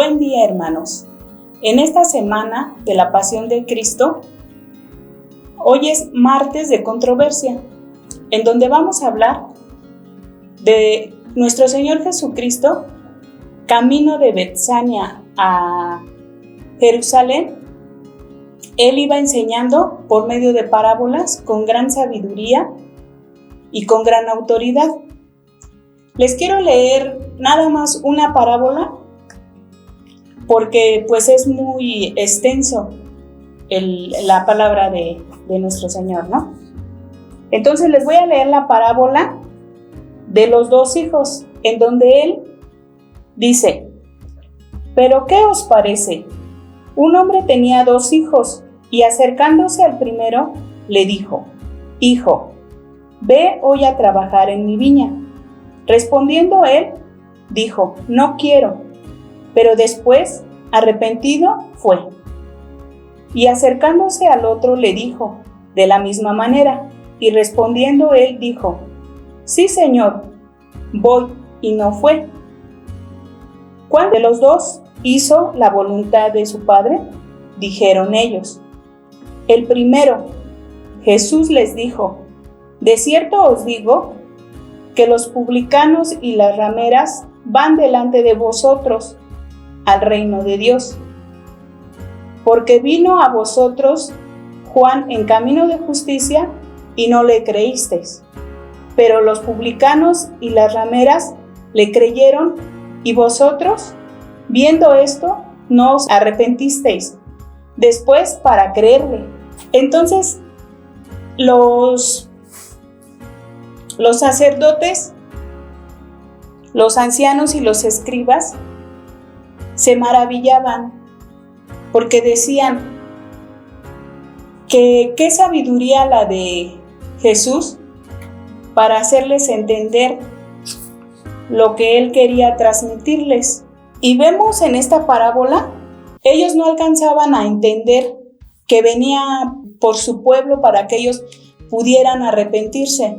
Buen día, hermanos. En esta semana de la Pasión de Cristo, hoy es martes de controversia, en donde vamos a hablar de nuestro Señor Jesucristo, camino de Betsania a Jerusalén. Él iba enseñando por medio de parábolas con gran sabiduría y con gran autoridad. Les quiero leer nada más una parábola porque pues es muy extenso la palabra de nuestro Señor, ¿no? Entonces les voy a leer la parábola de los dos hijos, en donde Él dice: ¿pero qué os parece? Un hombre tenía 2 hijos, y acercándose al primero, le dijo: Hijo, ve hoy a trabajar en mi viña. Respondiendo él, dijo: No quiero. Pero después, arrepentido, fue. Y acercándose al otro, le dijo de la misma manera, y respondiendo él, dijo: Sí, Señor, voy, y no fue. ¿Cuál de los dos hizo la voluntad de su padre? Dijeron ellos: El primero. Jesús les dijo: De cierto os digo que los publicanos y las rameras van delante de vosotros al reino de Dios. Porque vino a vosotros Juan en camino de justicia y no le creísteis, pero los publicanos y las rameras le creyeron, y vosotros, viendo esto, no os arrepentisteis después para creerle. Entonces, los sacerdotes, los ancianos y los escribas se maravillaban porque decían que qué sabiduría la de Jesús para hacerles entender lo que Él quería transmitirles. Y vemos en esta parábola, ellos no alcanzaban a entender que venía por su pueblo para que ellos pudieran arrepentirse.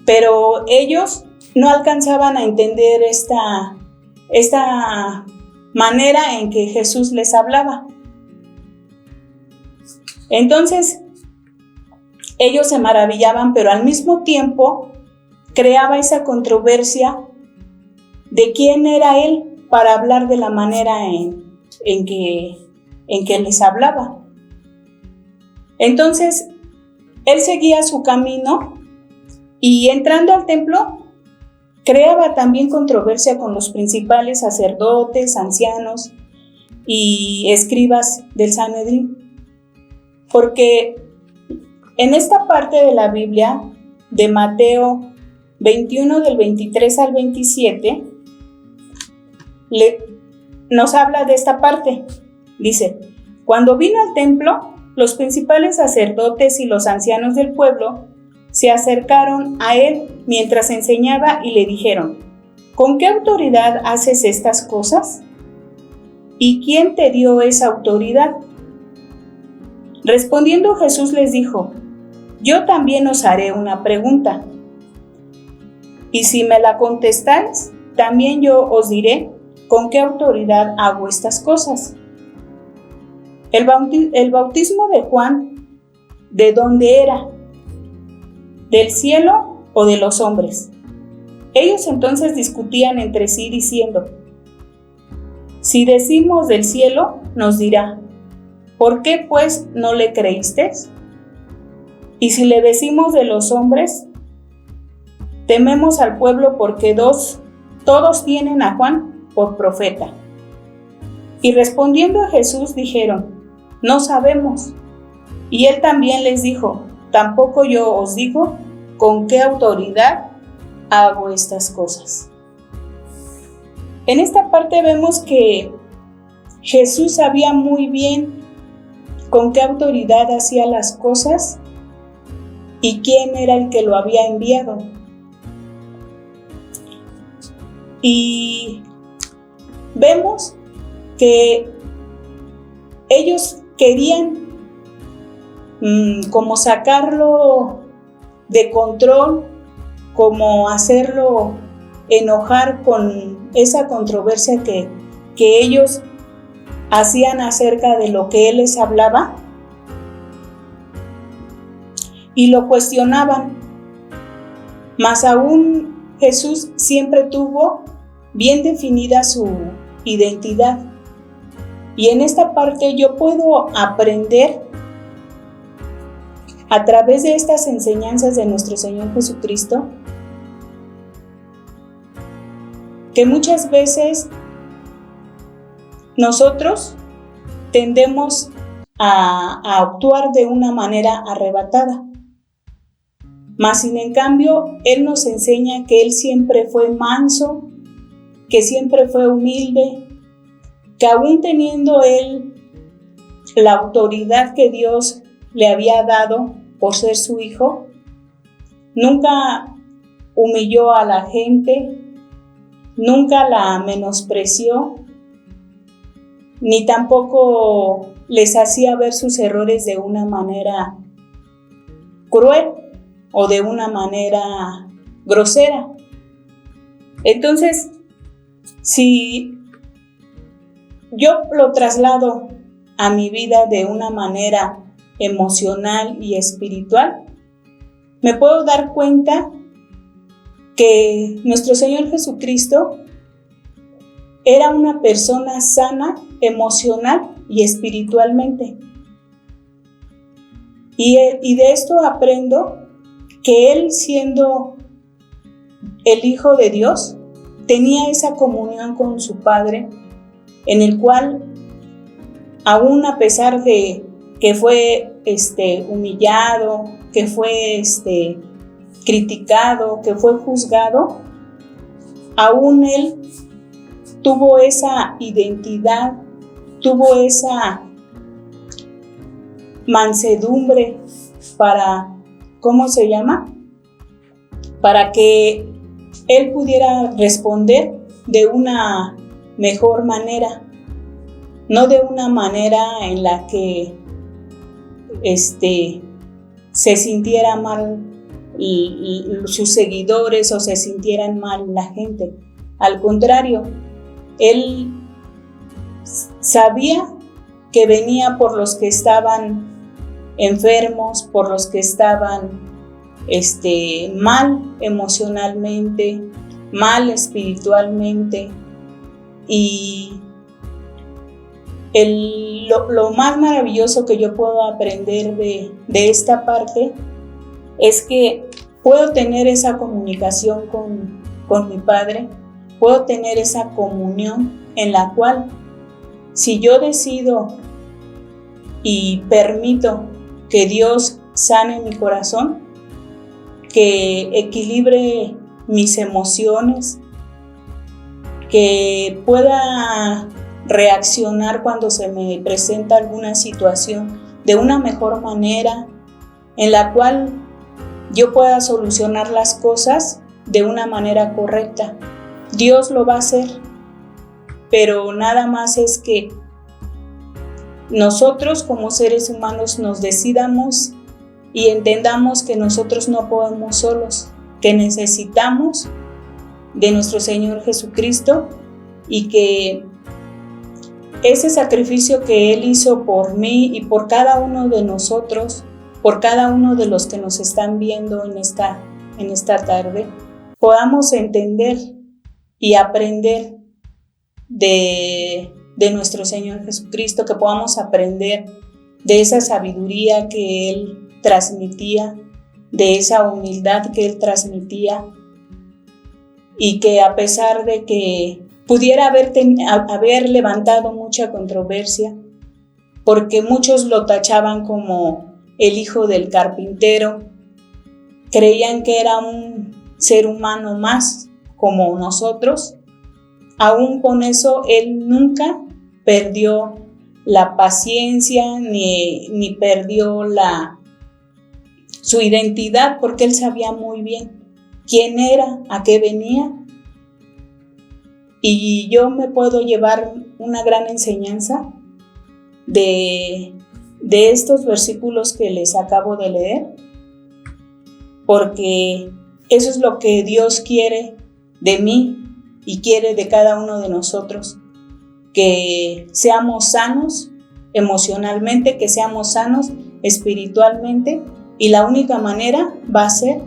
Pero ellos no alcanzaban a entender esta manera en que Jesús les hablaba. Entonces, ellos se maravillaban, pero al mismo tiempo creaba esa controversia de quién era Él para hablar de la manera en que les hablaba. Entonces, Él seguía su camino y entrando al templo, creaba también controversia con los principales sacerdotes, ancianos y escribas del Sanedrín. Porque en esta parte de la Biblia, de Mateo 21 del 23 al 27, nos habla de esta parte. Dice: Cuando vino al templo, los principales sacerdotes y los ancianos del pueblo se acercaron a él mientras enseñaba y le dijeron: ¿Con qué autoridad haces estas cosas? ¿Y quién te dio esa autoridad? Respondiendo Jesús les dijo: Yo también os haré una pregunta, y si me la contestáis, también yo os diré con qué autoridad hago estas cosas. El bautismo de Juan, ¿de dónde era? ¿Del cielo o de los hombres? Ellos entonces discutían entre sí diciendo: Si decimos del cielo, nos dirá: ¿por qué pues no le creísteis? Y si le decimos de los hombres, tememos al pueblo porque todos tienen a Juan por profeta. Y respondiendo a Jesús dijeron: No sabemos. Y él también les dijo: Tampoco yo os digo con qué autoridad hago estas cosas. En esta parte vemos que Jesús sabía muy bien con qué autoridad hacía las cosas y quién era el que lo había enviado. Y vemos que ellos querían como sacarlo de control, como hacerlo enojar con esa controversia que ellos hacían acerca de lo que él les hablaba y lo cuestionaban. Mas aún Jesús siempre tuvo bien definida su identidad. Y en esta parte yo puedo aprender a través de estas enseñanzas de nuestro Señor Jesucristo que muchas veces nosotros tendemos a actuar de una manera arrebatada. Mas sin en cambio, Él nos enseña que Él siempre fue manso, que siempre fue humilde, que aún teniendo Él la autoridad que Dios le había dado por ser su hijo, nunca humilló a la gente, nunca la menospreció, ni tampoco les hacía ver sus errores de una manera cruel o de una manera grosera. Entonces, si yo lo traslado a mi vida de una manera emocional y espiritual, me puedo dar cuenta que nuestro Señor Jesucristo era una persona sana emocional y espiritualmente. Y de esto aprendo que Él, siendo el Hijo de Dios, tenía esa comunión con su Padre, en el cual, aún a pesar de que fue humillado, que fue criticado, que fue juzgado, aún Él tuvo esa identidad, tuvo esa mansedumbre para, para que Él pudiera responder de una mejor manera, no de una manera en la que se sintiera mal sus seguidores o se sintieran mal la gente. Al contrario, Él sabía que venía por los que estaban enfermos, por los que estaban mal emocionalmente, mal espiritualmente. Y lo más maravilloso que yo puedo aprender de esta parte es que puedo tener esa comunicación con mi Padre, puedo tener esa comunión en la cual, si yo decido y permito que Dios sane mi corazón, que equilibre mis emociones, que pueda reaccionar cuando se me presenta alguna situación de una mejor manera, en la cual yo pueda solucionar las cosas de una manera correcta. Dios lo va a hacer, pero nada más es que nosotros como seres humanos nos decidamos y entendamos que nosotros no podemos solos, que necesitamos de nuestro Señor Jesucristo y que ese sacrificio que Él hizo por mí y por cada uno de nosotros, por cada uno de los que nos están viendo en esta tarde, podamos entender y aprender de nuestro Señor Jesucristo, que podamos aprender de esa sabiduría que Él transmitía, de esa humildad que Él transmitía, y que a pesar de que pudiera haber levantado mucha controversia, porque muchos lo tachaban como el hijo del carpintero, creían que era un ser humano más como nosotros, aún con eso Él nunca perdió la paciencia ni perdió su identidad, porque Él sabía muy bien quién era, a qué venía. Y yo me puedo llevar una gran enseñanza de estos versículos que les acabo de leer, porque eso es lo que Dios quiere de mí y quiere de cada uno de nosotros, que seamos sanos emocionalmente, que seamos sanos espiritualmente, y la única manera va a ser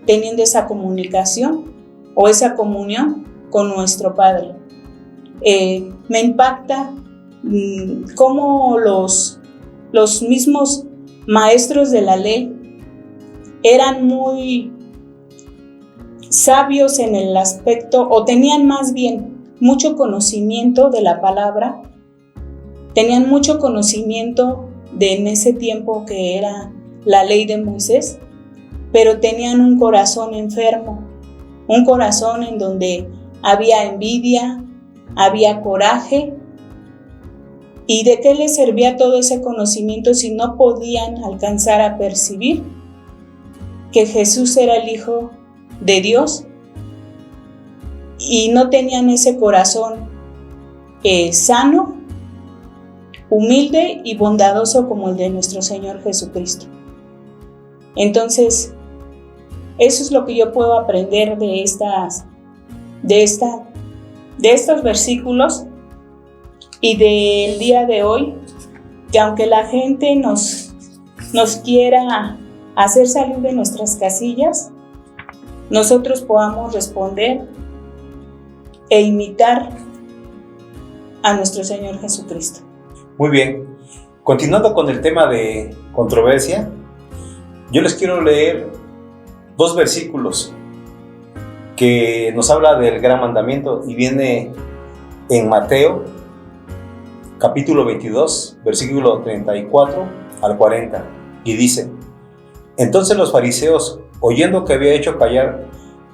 teniendo esa comunicación o esa comunión con nuestro Padre. Me impacta cómo los mismos maestros de la ley eran muy sabios en el aspecto, o tenían más bien mucho conocimiento de la palabra, tenían mucho conocimiento de en ese tiempo que era la ley de Moisés, pero tenían un corazón enfermo, un corazón en donde había envidia, había coraje. ¿Y de qué les servía todo ese conocimiento si no podían alcanzar a percibir que Jesús era el Hijo de Dios? Y no tenían ese corazón sano, humilde y bondadoso como el de nuestro Señor Jesucristo. Entonces, eso es lo que yo puedo aprender de estos versículos y del día de hoy, que aunque la gente nos quiera hacer salir de nuestras casillas, nosotros podamos responder e imitar a nuestro Señor Jesucristo. Muy bien, continuando con el tema de controversia, yo les quiero leer 2 versículos que nos habla del gran mandamiento y viene en Mateo capítulo 22, versículo 34 al 40, y dice: Entonces los fariseos, oyendo que había hecho callar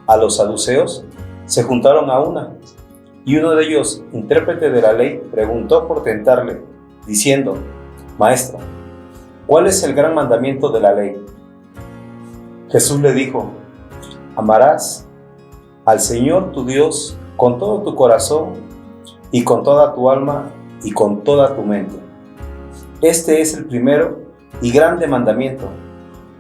a los saduceos, se juntaron a una, y uno de ellos, intérprete de la ley, preguntó por tentarle, diciendo: Maestro, ¿cuál es el gran mandamiento de la ley? Jesús le dijo: Amarás al Señor tu Dios con todo tu corazón y con toda tu alma y con toda tu mente. Este es el primero y grande mandamiento,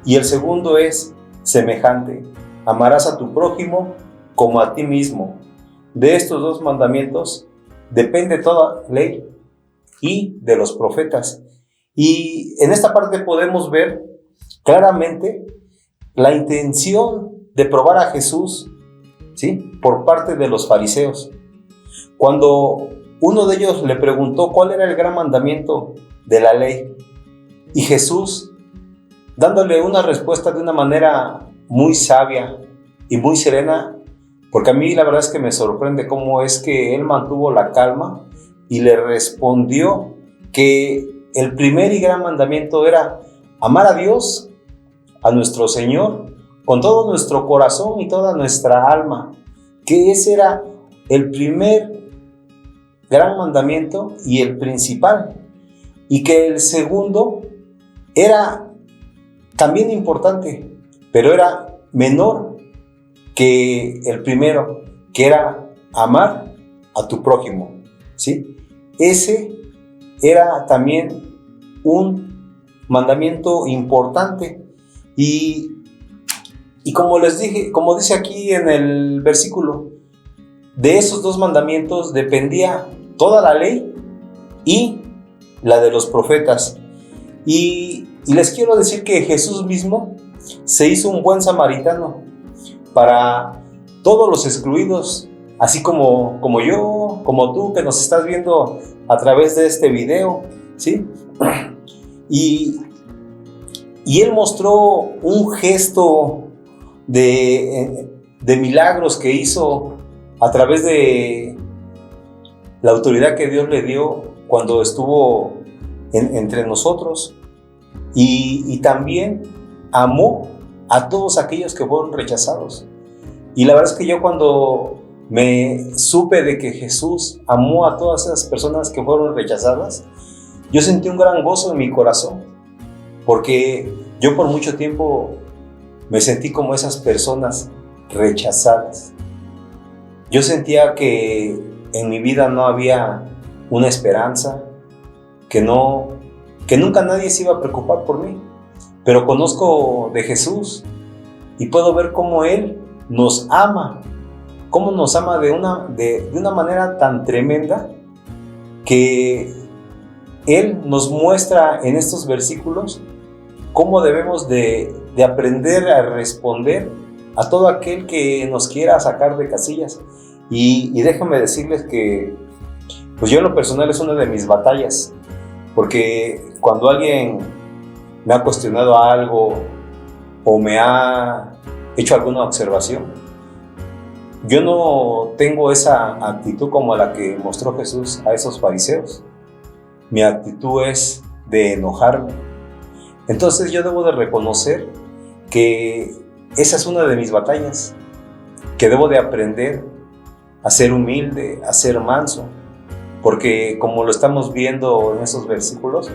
y el segundo es semejante: amarás a tu prójimo como a ti mismo. De estos 2 mandamientos depende toda ley y de los profetas. Y en esta parte podemos ver claramente la intención de probar a Jesús, ¿sí?, por parte de los fariseos. Cuando uno de ellos le preguntó cuál era el gran mandamiento de la ley, y Jesús, dándole una respuesta de una manera muy sabia y muy serena, porque a mí la verdad es que me sorprende cómo es que él mantuvo la calma y le respondió que el primer y gran mandamiento era amar a Dios, a nuestro Señor, con todo nuestro corazón y toda nuestra alma, que ese era el primer gran mandamiento y el principal, y que el segundo era también importante, pero era menor que el primero, que era amar a tu prójimo, ¿sí? Ese era también un mandamiento importante, y como les dije, como dice aquí en el versículo, de esos 2 mandamientos dependía toda la ley y la de los profetas. Y les quiero decir que Jesús mismo se hizo un buen samaritano para todos los excluidos, así como yo, como tú que nos estás viendo a través de este video, ¿sí? Y Él mostró un gesto de milagros que hizo a través de la autoridad que Dios le dio cuando estuvo entre nosotros, y también amó a todos aquellos que fueron rechazados. Y la verdad es que yo, cuando me supe de que Jesús amó a todas esas personas que fueron rechazadas, yo sentí un gran gozo en mi corazón, porque yo por mucho tiempo me sentí como esas personas rechazadas. Yo sentía que en mi vida no había una esperanza, que nunca nadie se iba a preocupar por mí. Pero conozco de Jesús y puedo ver cómo Él nos ama cómo nos ama de una manera tan tremenda que Él nos muestra en estos versículos cómo debemos de aprender a responder a todo aquel que nos quiera sacar de casillas. Y déjenme decirles que pues yo en lo personal es una de mis batallas, porque cuando alguien me ha cuestionado algo o me ha hecho alguna observación, yo no tengo esa actitud como la que mostró Jesús a esos fariseos. Mi actitud es de enojarme. Entonces yo debo de reconocer que esa es una de mis batallas, que debo de aprender a ser humilde, a ser manso, porque como lo estamos viendo en esos versículos,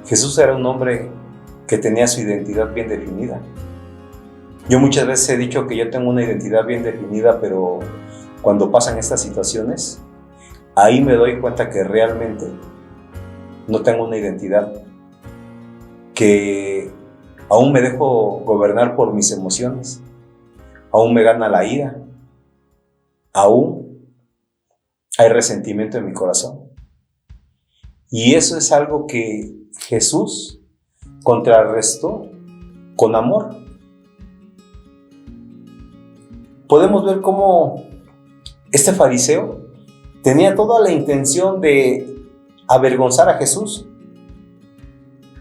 Jesús era un hombre que tenía su identidad bien definida. Yo muchas veces he dicho que yo tengo una identidad bien definida, pero cuando pasan estas situaciones, ahí me doy cuenta que realmente no tengo una identidad, que aún me dejo gobernar por mis emociones, aún me gana la ira, aún hay resentimiento en mi corazón. Y eso es algo que Jesús contrarrestó con amor. Podemos ver cómo este fariseo tenía toda la intención de avergonzar a Jesús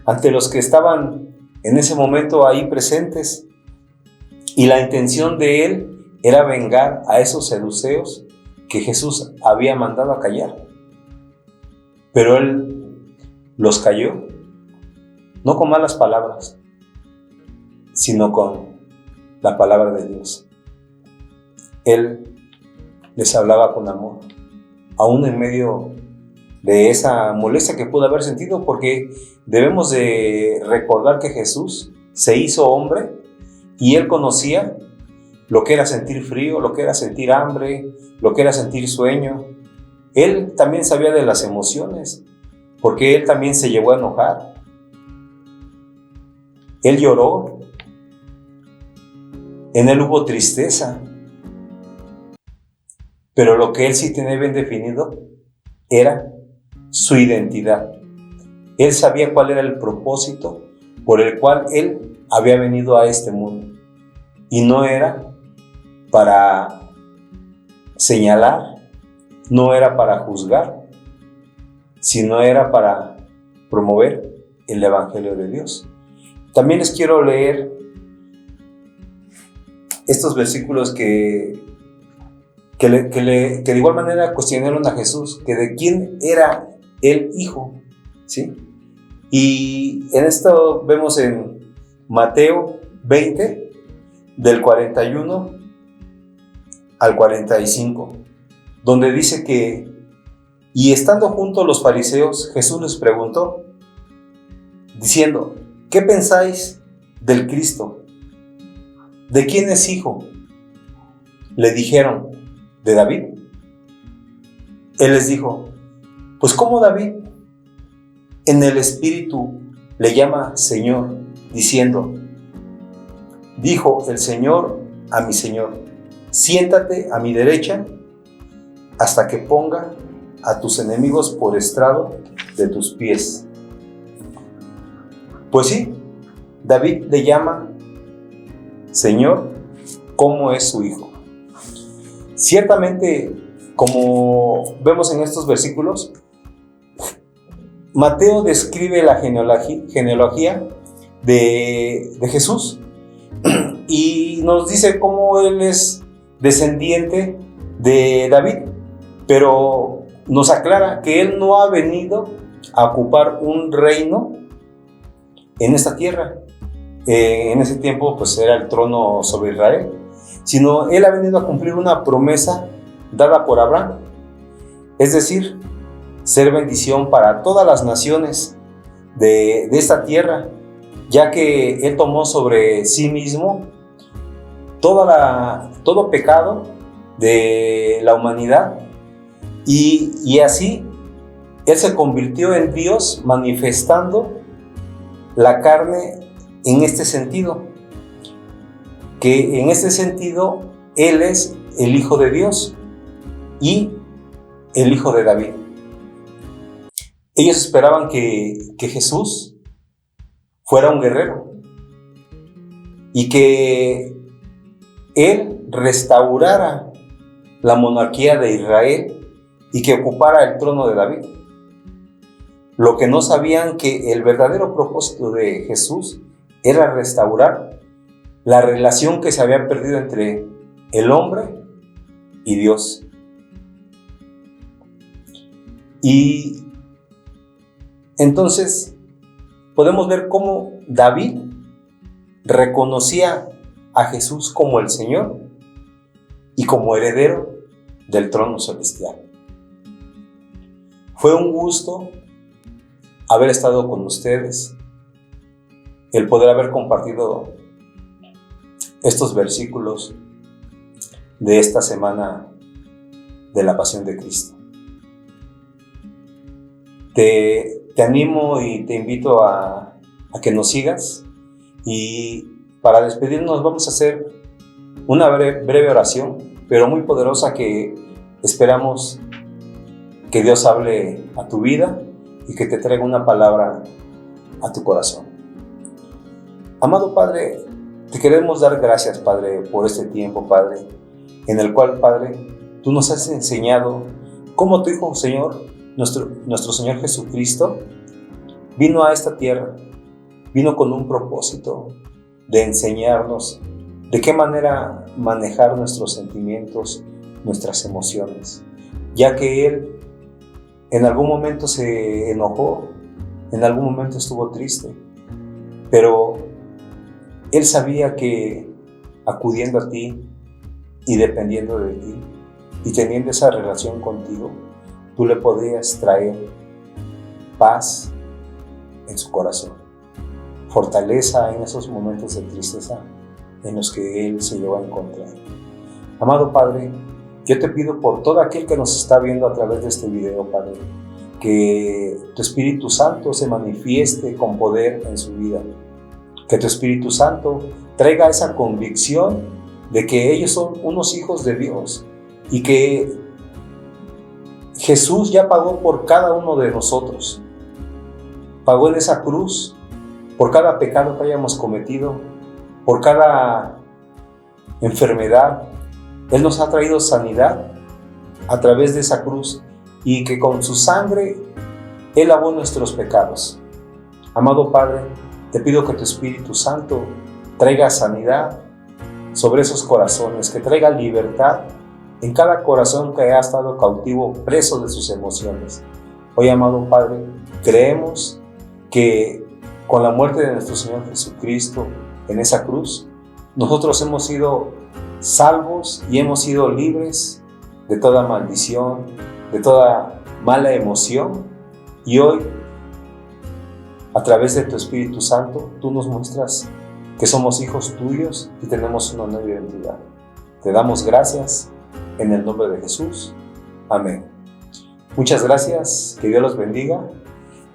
ante los que estaban en ese momento ahí presentes, y la intención de él era vengar a esos saduceos que Jesús había mandado a callar. Pero él los calló, no con malas palabras, sino con la palabra de Dios. Él les hablaba con amor, aún en medio de esa molestia que pudo haber sentido, porque debemos de recordar que Jesús se hizo hombre y Él conocía lo que era sentir frío, lo que era sentir hambre, lo que era sentir sueño. Él también sabía de las emociones, porque Él también se llegó a enojar. Él lloró, en Él hubo tristeza, pero lo que Él sí tenía bien definido era su identidad. Él sabía cuál era el propósito por el cual Él había venido a este mundo, y no era para señalar, no era para juzgar, sino era para promover el Evangelio de Dios. También les quiero leer estos versículos que de igual manera cuestionaron a Jesús, que de quién era el hijo, ¿sí? Y en esto vemos en Mateo 20, del 41 al 45, donde dice que, y estando juntos los fariseos, Jesús les preguntó, diciendo, ¿qué pensáis del Cristo? ¿De quién es hijo? Le dijeron, de David. Él les dijo, pues ¿cómo David en el Espíritu le llama Señor, diciendo, dijo el Señor a mi Señor, siéntate a mi derecha hasta que ponga a tus enemigos por estrado de tus pies? Pues sí, David le llama Señor como es su hijo. Ciertamente, como vemos en estos versículos, Mateo describe la genealogía de Jesús y nos dice cómo él es descendiente de David, pero nos aclara que él no ha venido a ocupar un reino en esta tierra. En ese tiempo pues era el trono sobre Israel, sino él ha venido a cumplir una promesa dada por Abraham, es decir, ser bendición para todas las naciones de esta tierra, ya que él tomó sobre sí mismo todo pecado de la humanidad, y así él se convirtió en Dios, manifestando la carne en este sentido, que en este sentido él es el Hijo de Dios y el Hijo de David. Ellos esperaban que Jesús fuera un guerrero y que Él restaurara la monarquía de Israel y que ocupara el trono de David. Lo que no sabían que el verdadero propósito de Jesús era restaurar la relación que se había perdido entre el hombre y Dios. Y entonces podemos ver cómo David reconocía a Jesús como el Señor y como heredero del trono celestial. Fue un gusto haber estado con ustedes, el poder haber compartido estos versículos de esta semana de la Pasión de Cristo. Te animo y te invito a que nos sigas, y para despedirnos vamos a hacer una breve oración, pero muy poderosa, que esperamos que Dios hable a tu vida y que te traiga una palabra a tu corazón. Amado Padre, te queremos dar gracias, Padre, por este tiempo, Padre, en el cual, Padre, tú nos has enseñado cómo tu Hijo, Señor, nuestro Señor Jesucristo, vino a esta tierra, vino con un propósito de enseñarnos de qué manera manejar nuestros sentimientos, nuestras emociones, ya que Él en algún momento se enojó, en algún momento estuvo triste, pero Él sabía que acudiendo a ti y dependiendo de ti y teniendo esa relación contigo, tú le podías traer paz en su corazón, fortaleza en esos momentos de tristeza en los que Él se llegó a encontrar. Amado Padre, yo te pido por todo aquel que nos está viendo a través de este video, Padre, que tu Espíritu Santo se manifieste con poder en su vida, que tu Espíritu Santo traiga esa convicción de que ellos son unos hijos de Dios y que Jesús ya pagó por cada uno de nosotros, pagó en esa cruz por cada pecado que hayamos cometido, por cada enfermedad. Él nos ha traído sanidad a través de esa cruz, y que con su sangre Él lavó nuestros pecados. Amado Padre, te pido que tu Espíritu Santo traiga sanidad sobre esos corazones, que traiga libertad en cada corazón que ha estado cautivo, preso de sus emociones. Hoy, amado Padre, creemos que con la muerte de nuestro Señor Jesucristo en esa cruz, nosotros hemos sido salvos y hemos sido libres de toda maldición, de toda mala emoción. Y hoy, a través de tu Espíritu Santo, tú nos muestras que somos hijos tuyos y tenemos una nueva identidad. Te damos gracias en el nombre de Jesús. Amén. Muchas gracias, que Dios los bendiga,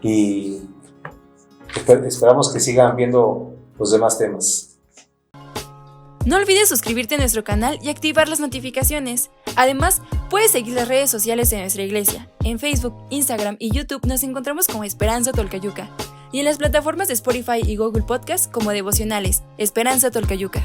y esperamos que sigan viendo los demás temas. No olvides suscribirte a nuestro canal y activar las notificaciones. Además, puedes seguir las redes sociales de nuestra iglesia. En Facebook, Instagram y YouTube nos encontramos como Esperanza Tolcayuca, y en las plataformas de Spotify y Google Podcast como Devocionales, Esperanza Tolcayuca.